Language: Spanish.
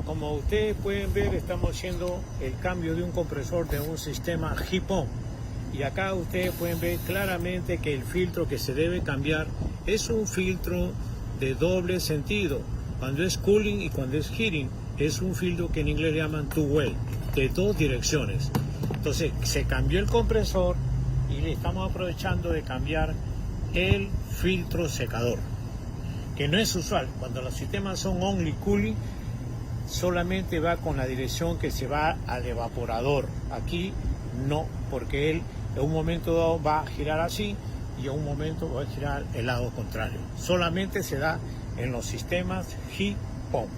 Como ustedes pueden ver, estamos haciendo el cambio de un compresor de un sistema heat pump. Y acá ustedes pueden ver claramente que el filtro que se debe cambiar es un filtro de doble sentido. Cuando es cooling y cuando es heating, es un filtro que en inglés le llaman two-way, de dos direcciones. Entonces se cambió el compresor y le estamos aprovechando de cambiar el filtro secador, que no es usual. Cuando los sistemas son only cooling, solamente va con la dirección que se va al evaporador. Aquí no, porque él en un momento dado va a girar así y en un momento va a girar el lado contrario. Solamente se da en los sistemas heat pump.